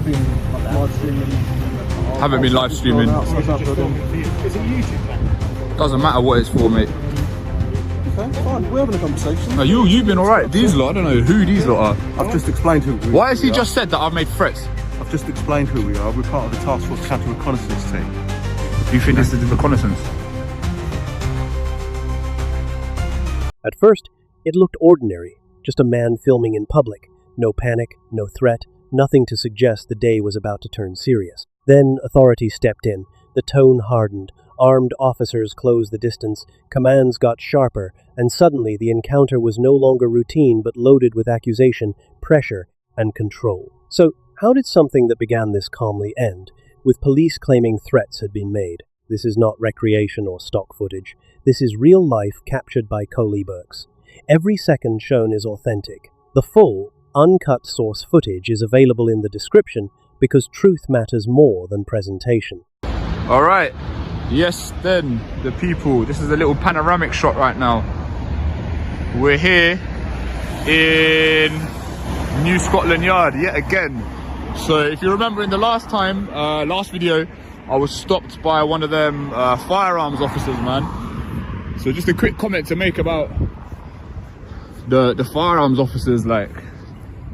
just been live streaming. Haven't been live streaming. Doesn't matter what it's for, mate. Okay, fine. We're having a conversation. No, you've been alright. These lot, I don't know who these lot are. I've just explained who we are. Why has he just said that I've made threats? I've just explained who we are. We're part of the Task Force Counter Reconnaissance team. Do you think this is the reconnaissance? At first, it looked ordinary, just a man filming in public. No panic, no threat, nothing to suggest the day was about to turn serious. Then authorities stepped in, the tone hardened, armed officers closed the distance, commands got sharper, and suddenly the encounter was no longer routine but loaded with accusation, pressure, and control. So, how did something that began this calmly end, with police claiming threats had been made? This is not recreation or stock footage. This is real life captured by koleeberks. Every second shown is authentic. The full, uncut source footage is available in the description because truth matters more than presentation. Alright, yes then, the people. This is a little panoramic shot right now. We're here in New Scotland Yard yet again. So if you remember in the last video, I was stopped by one of them firearms officers, man. So just a quick comment to make about the firearms officers. Like,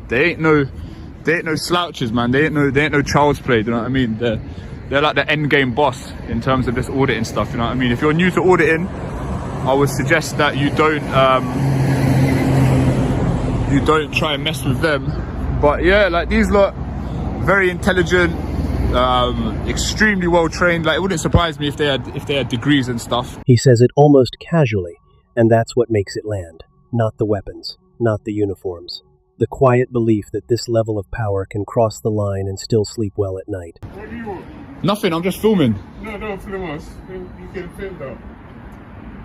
they ain't no slouches, man. They ain't no child's play. You know what I mean? They're like the end game boss in terms of this auditing stuff. You know what I mean? If you're new to auditing, I would suggest that you don't try and mess with them. But yeah, like these lot, very intelligent, extremely well trained. Like, it wouldn't surprise me if they had degrees and stuff. He says it almost casually, and that's what makes it land. Not the weapons, not the uniforms. The quiet belief that this level of power can cross the line and still sleep well at night. What do you want? Nothing, I'm just filming. No, don't film us. You can film that.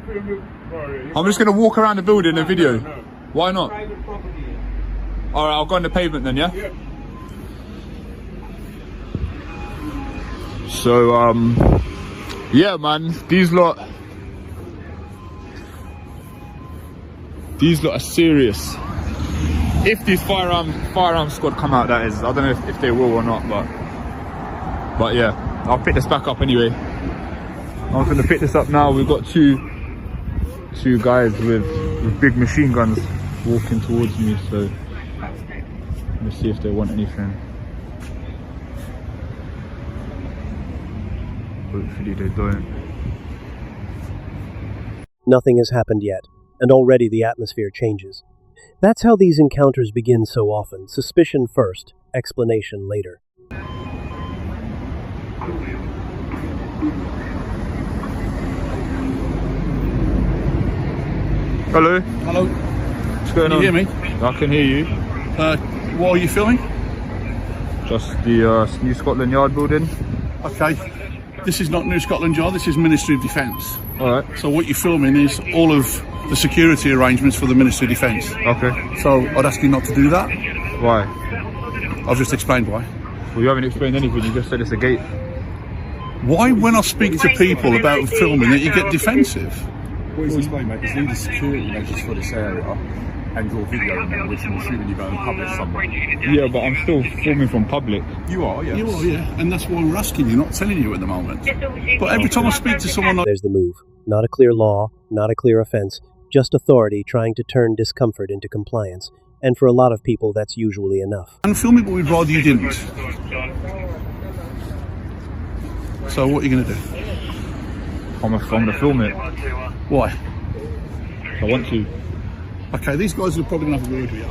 Film it. Right, I'm just gonna walk around the building in a video. No. Why not? Private property. Alright, I'll go on the pavement then, yeah? Yeah. So, yeah, man, these lot are serious. If these firearm squad come out, that is. I don't know if they will or not, but yeah, I'll pick this back up anyway. I'm gonna pick this up now. We've got two guys with big machine guns walking towards me, so let's see if they want anything. Hopefully they don't. Nothing has happened yet, and already the atmosphere changes. That's how these encounters begin so often. Suspicion first, explanation later. Hello? Hello. What's going on? Can you hear me? I can hear you. What are you filming? Just the New Scotland Yard building. Okay. This is not New Scotland Yard, this is Ministry of Defence. Alright. So what you're filming is all of the security arrangements for the Ministry of Defence. Okay. So I'd ask you not to do that. Why? I've just explained why. Well, you haven't explained anything, you just said it's a gate. Why, when I speak to people about filming, that you get defensive? What he's explained, mate, is needed security measures for this area, and you're videoing them, which will shoot when you go and publish somewhere. Yeah, but I'm still filming from public. You are, yes. You are, yeah, and that's why we're asking you, not telling you at the moment. But every time I speak to someone like... There's the move. Not a clear law, not a clear offense, just authority trying to turn discomfort into compliance. And for a lot of people, that's usually enough. And film it, but we'd rather you didn't. So what are you going to do? I'm gonna film it. Why? I want to. Okay, these guys are probably going to have a word with you.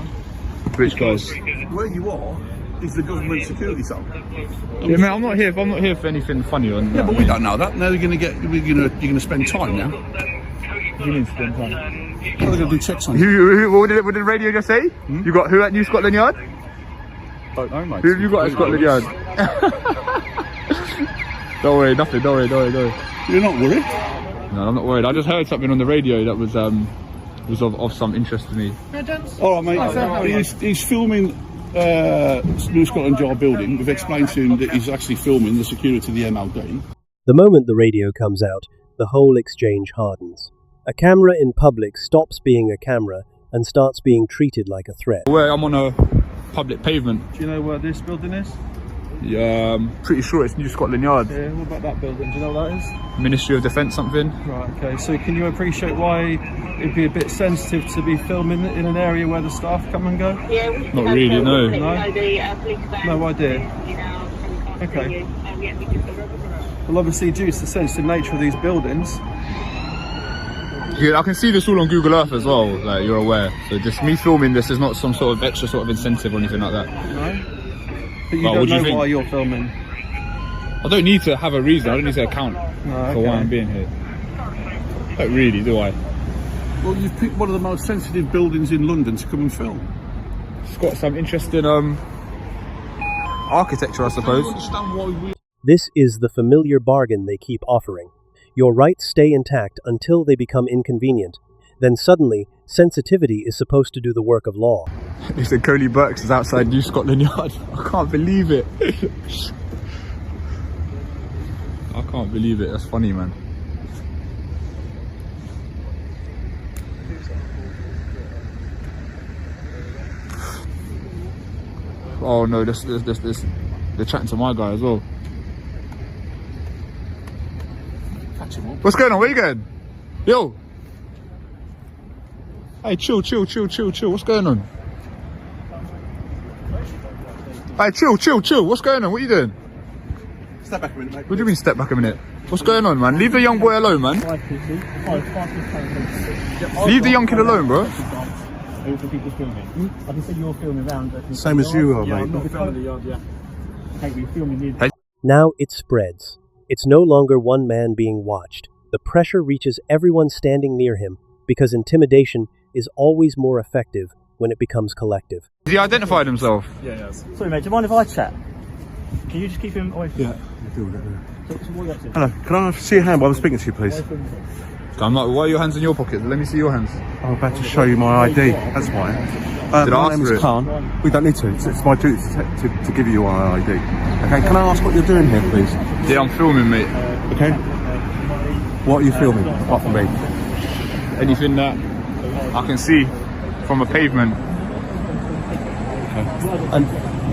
Which guys? Where you are is the government security zone. Yeah, man, I'm not here for anything funny on. Yeah, but we don't know that. Now you're going to spend time now. What do you mean spend time? Well, they're going to do checks on you. Who what did the radio just say? You got who at New Scotland Yard? Don't know, mate. Who have you got at Scotland Yard? Don't worry, nothing. Don't worry. You're not worried? No, I'm not worried. I just heard something on the radio that was of some interest to me. All right, mate. He's filming New Scotland Yard building. We've explained to him that he's actually filming the security of the MLD. The moment the radio comes out, the whole exchange hardens. A camera in public stops being a camera and starts being treated like a threat. Where I'm on a public pavement. Do you know where this building is? Yeah, I'm pretty sure it's New Scotland Yard. Yeah, what about that building? Do you know what that is? Ministry of Defence something. Right, okay. So can you appreciate why it'd be a bit sensitive to be filming in an area where the staff come and go? Not really, no. No idea. Okay. Well, obviously, due to the sensitive nature of these buildings. Yeah, I can see this all on Google Earth as well, like you're aware. So just me filming this is not some sort of extra sort of incentive or anything like that. No? But you Well, what don't do you know think? why you're filming. I don't need to have a reason, I don't need to account No, for why okay. I'm being here. Not really, do I? Well, you've picked one of the most sensitive buildings in London to come and film. It's got some interesting architecture, I suppose. Understand why we... This is the familiar bargain they keep offering. Your rights stay intact until they become inconvenient. Then suddenly, sensitivity is supposed to do the work of law. They said Koleeberks is outside New Scotland Yard. I can't believe it. I can't believe it, that's funny, man. Oh no, this they're chatting to my guy as well. What's going on? Where you going? Yo! Hey, chill. What's going on? Hey, chill. What's going on? What are you doing? Step back a minute, mate. What do you mean step back a minute? What's going on, man? Leave the young boy alone, man. Leave the young kid alone, bro. I can see you're filming around. Same as you are, Yeah, mate. I'm not filming the yard, yeah. Hey, we're filming near. Now it spreads. It's no longer one man being watched. The pressure reaches everyone standing near him because intimidation is always more effective when it becomes collective. Has he identified himself? Yeah, yes. Sorry, mate, do you mind if I chat? Can you just keep him away from Yeah, do that. So what are you up to? Hello, can I see your hand while I'm speaking to you, please? I'm not. Why are your hands in your pockets? Let me see your hands. I'm about to show you my ID, that's why. Did I My ask name for is it? Khan. We don't need to. It's my duty to give you our ID. Okay, can I ask what you're doing here, please? Yeah, I'm filming, mate. Okay? What are you filming, apart from me? Anything that I can see from a pavement. And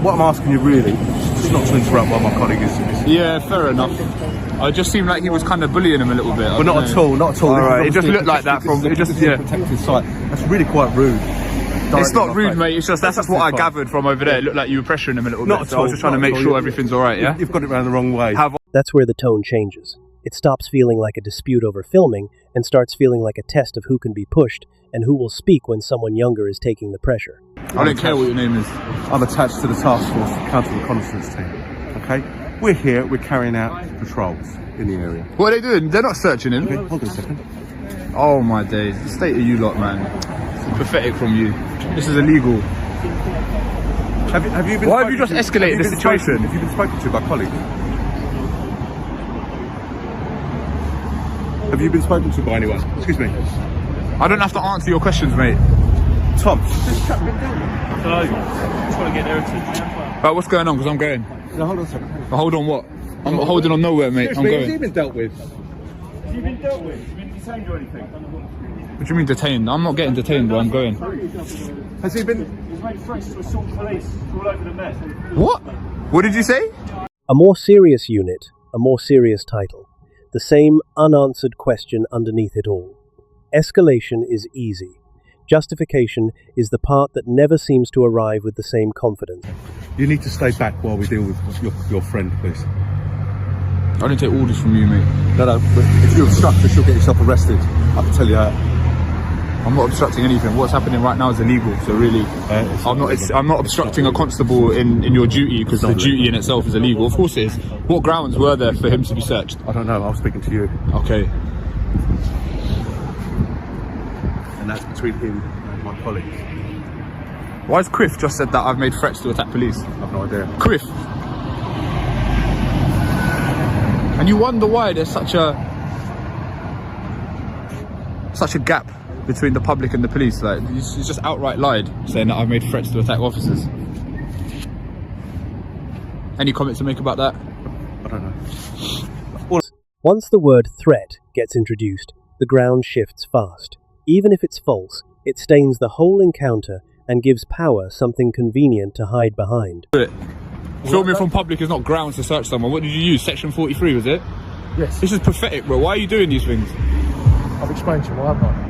what I'm asking you really, just not to interrupt while my colleague is... Yeah, fair enough. I just seemed like he was kind of bullying him a little bit. But not at all, not at all. Alright, it This is just looked like that this is from. It just, this is a yeah. protected site. That's really quite rude. It's Directly not in my rude, face. mate. It's just that's what I fine. gathered from over there. It looked like you were pressuring him a little Not bit. at So I was all, just trying to not make at all. sure You- everything's all right. Yeah. You've got it round the wrong way. Have That's where the tone changes. It stops feeling like a dispute over filming and starts feeling like a test of who can be pushed and who will speak when someone younger is taking the pressure. I don't care what your name is. I'm attached to the task force counter reconnaissance team. Okay? We're here, we're carrying out patrols in the area. What are they doing? They're not searching him. Okay, hold on a second. Oh my days. The state of you lot, man. It's pathetic from you. This is illegal. Have you been Why have you spoken just to- escalated have you the been situation? spoken- Have you been spoken to by colleagues? Have you been spoken to by anyone? Excuse me. I don't have to answer your questions, mate. Tom. Right, what's going on? Because I'm going. No, hold on a second. Hold on, what? I'm not holding on nowhere, mate. I'm Has he going. been dealt with? Have you been dealt with? Have you been detained or anything? What do you mean detained? I'm not getting detained, but I'm going. Has he been... He's made threats to assault police all over the Met. What? What did you say? A more serious unit, a more serious title. The same unanswered question underneath it all. Escalation is easy. Justification is the part that never seems to arrive with the same confidence. You need to stay back while we deal with your friend, please. I didn't take orders from you, mate. No, but if you obstruct us, you'll get yourself arrested. I can tell you that. I'm not obstructing anything. What's happening right now is illegal. So really, I'm not obstructing a constable in your duty because the duty in itself is illegal. Of course it is. What grounds were there for him to be searched? I don't know, I was speaking to you. Okay. And that's between him and my colleagues. Why has Criff just said that I've made threats to attack police? I've no idea. Criff. And you wonder why there's such a gap between the public and the police. Like he's just outright lied, saying that I've made threats to attack officers. Any comments to make about that? I don't know. Once the word threat gets introduced, the ground shifts fast. Even if it's false, it stains the whole encounter and gives power something convenient to hide behind. Filming from public is not grounds to search someone. What did you use? Section 43, was it? Yes. This is pathetic, bro. Why are you doing these things? I've explained to you why, haven't I?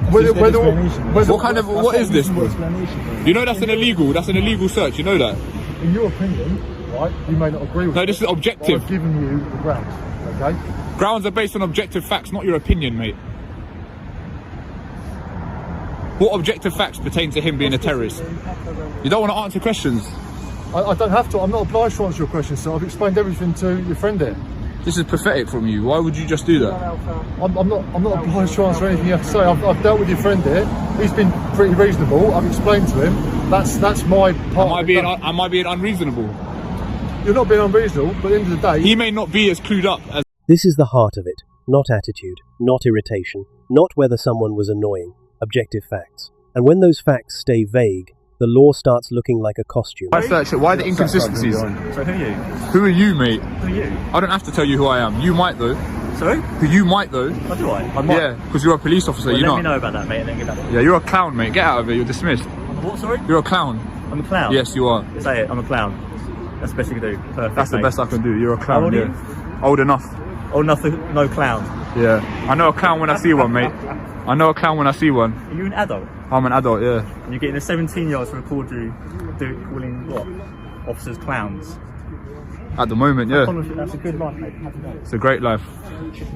What is this, bro? You know that's an illegal search, you know that? In your opinion, right, you may not agree with No, it, this is objective. I've given you the grounds, okay? Grounds are based on objective facts, not your opinion, mate. What objective facts pertain to him being a terrorist? You don't want to answer questions. I don't have to. I'm not obliged to answer your questions, so I've explained everything to your friend there. This is pathetic from you. Why would you just do that? I'm not obliged to answer anything you have to say. I've dealt with your friend there. He's been pretty reasonable. I've explained to him. That's my part. Am I being unreasonable? You're not being unreasonable, but at the end of the day... He may not be as clued up as... This is the heart of it. Not attitude, not irritation, not whether someone was annoying. Objective facts. And when those facts stay vague, the law starts looking like a costume. Why the inconsistencies? So who are you? Who are you, mate? Who are you? I don't have to tell you who I am. You might though. Sorry? You might though. Oh, do I? Yeah, because you're a police officer. Well, you're let not. me know about that, mate, and then get back to Yeah, you're a clown, mate. Get out of here. You're dismissed. I'm a what, sorry? You're a clown. I'm a clown? Yes, you are. Say it, I'm a clown. That's the best you can do. Perfect, That's the mate. best I can do. You're a clown. How old are Yeah. Old enough. Old enough to no clown. Yeah. I know a clown when I see one, mate. I know a clown when I see one. Are you an adult? I'm an adult, yeah. And you're getting a 17-year-old to record you calling what? Officers clowns? At the moment, yeah. That's a good life, mate. Happy days. It's a great life.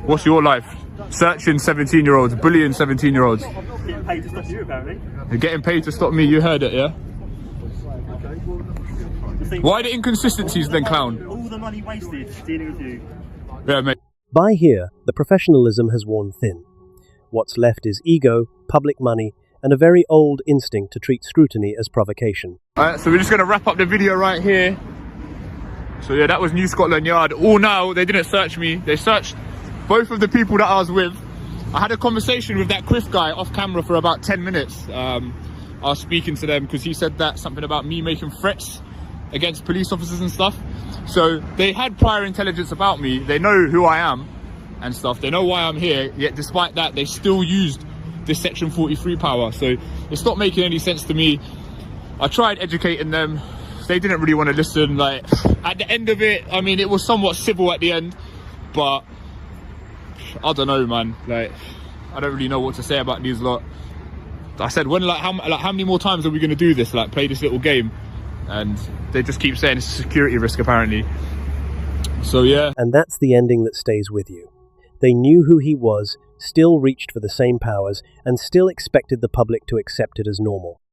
What's your life? Searching 17-year-olds, bullying 17-year-olds. Getting paid to stop you, apparently. You're getting paid to stop me, you heard it, yeah? Why the inconsistencies then, clown? All the money wasted dealing with you. Yeah, mate. By here, the professionalism has worn thin. What's left is ego, public money, and a very old instinct to treat scrutiny as provocation. Alright, so we're just going to wrap up the video right here. So yeah, that was New Scotland Yard. All now, they didn't search me. They searched both of the people that I was with. I had a conversation with that Quiff guy off camera for about 10 minutes. I was speaking to them because he said that something about me making threats against police officers and stuff. So they had prior intelligence about me. They know who I am and stuff. They know why I'm here. Yet despite that, they still used this Section 43 power. So it's not making any sense to me. I tried educating them. They didn't really want to listen. Like, at the end of it, I mean, it was somewhat civil at the end, but I don't know, man. Like, I don't really know what to say about these lot. I said, how many more times are we going to do this? Like, play this little game? And they just keep saying it's a security risk, apparently. So yeah. And that's the ending that stays with you. They knew who he was, still reached for the same powers, and still expected the public to accept it as normal.